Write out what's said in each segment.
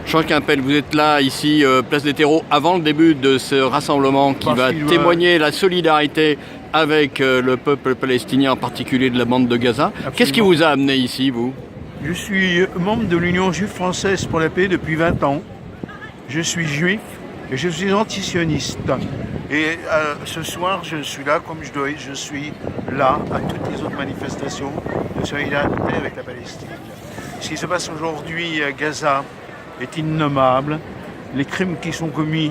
Jean Quimpel, vous êtes là, ici, place des Terreaux, avant le début de ce rassemblement qui va témoigner la solidarité avec le peuple palestinien, en particulier de la bande de Gaza. Absolument. Qu'est-ce qui vous a amené ici, vous? Je suis membre de l'Union juive française pour la paix depuis 20 ans. Je suis juif et je suis antisioniste. Et ce soir, je suis là comme je suis là à toutes les autres manifestations de solidarité avec la Palestine. Ce qui se passe aujourd'hui à Gaza est innommable. Les crimes qui sont commis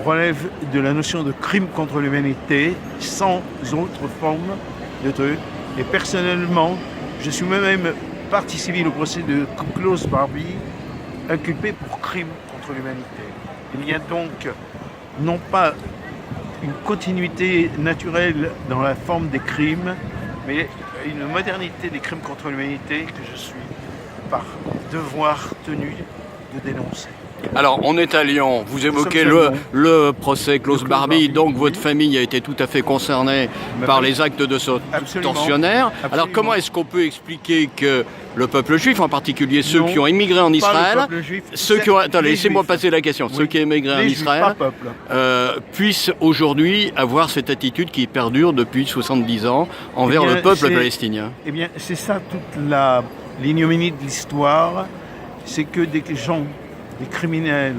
relèvent de la notion de crime contre l'humanité, sans autre forme de truc. Et personnellement, je suis moi-même partie civile au procès de Klaus Barbie, inculpé pour crime contre l'humanité. Il y a donc non pas une continuité naturelle dans la forme des crimes, mais une modernité des crimes contre l'humanité que je suis par devoir tenu de dénoncer. Alors, on est à Lyon, vous évoquez le procès Klaus Barbie, donc votre famille a été tout à fait concernée par les actes de ce tortionnaire. Alors, comment est-ce qu'on peut expliquer que le peuple juif, en particulier ceux qui ont immigré en Israël, attendez, laissez-moi passer la question, ceux qui ont immigré en Israël, puissent aujourd'hui avoir cette attitude qui perdure depuis 70 ans envers le peuple palestinien? Eh bien, c'est ça toute l'ignominie de l'histoire, c'est que des gens, des criminels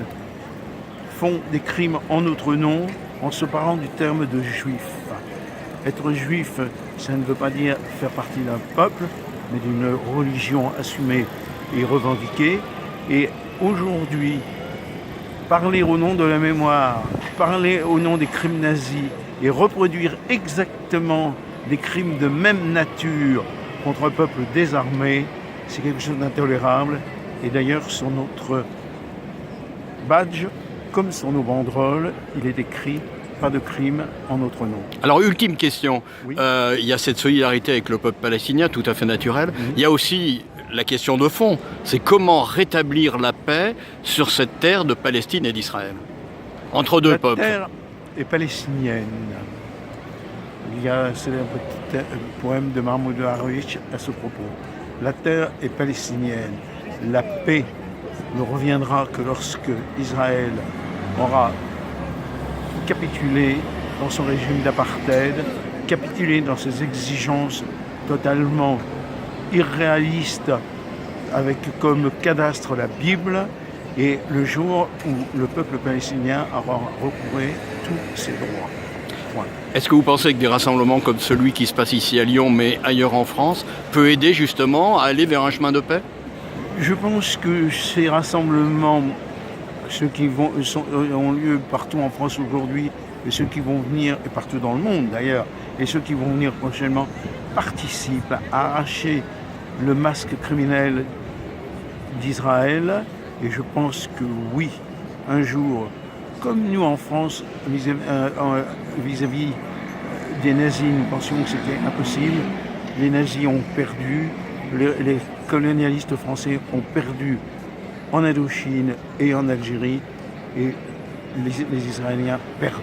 font des crimes en notre nom en se parlant du terme de juif. Être juif, ça ne veut pas dire faire partie d'un peuple, mais d'une religion assumée et revendiquée. Et aujourd'hui, parler au nom de la mémoire, parler au nom des crimes nazis et reproduire exactement des crimes de même nature contre un peuple désarmé, c'est quelque chose d'intolérable. Et d'ailleurs, sur notre badge, comme sur nos banderoles, il est écrit « Pas de crime en notre nom ». Alors, ultime question. Oui. Il y a cette solidarité avec le peuple palestinien, tout à fait naturelle. Il y a aussi la question de fond. C'est comment rétablir la paix sur cette terre de Palestine et d'Israël, entre deux peuples. La terre est palestinienne. Il y a un célèbre petit poème de Mahmoud Darwish à ce propos. La terre est palestinienne. La paix ne reviendra que lorsque Israël aura capitulé dans son régime d'apartheid, capitulé dans ses exigences totalement irréalistes avec comme cadastre la Bible, et le jour où le peuple palestinien aura recouvré tous ses droits. Point. Est-ce que vous pensez que des rassemblements comme celui qui se passe ici à Lyon, mais ailleurs en France, peut aider justement à aller vers un chemin de paix? Je pense que ces rassemblements, ceux qui ont lieu partout en France aujourd'hui, et ceux qui vont venir, et partout dans le monde d'ailleurs, et ceux qui vont venir prochainement, participent à arracher le masque criminel d'Israël. Et je pense que oui, un jour, comme nous en France, vis-à-vis des nazis, nous pensions que c'était impossible. Les nazis ont perdu, les colonialistes français ont perdu en Indochine et en Algérie, et les Israéliens perdront.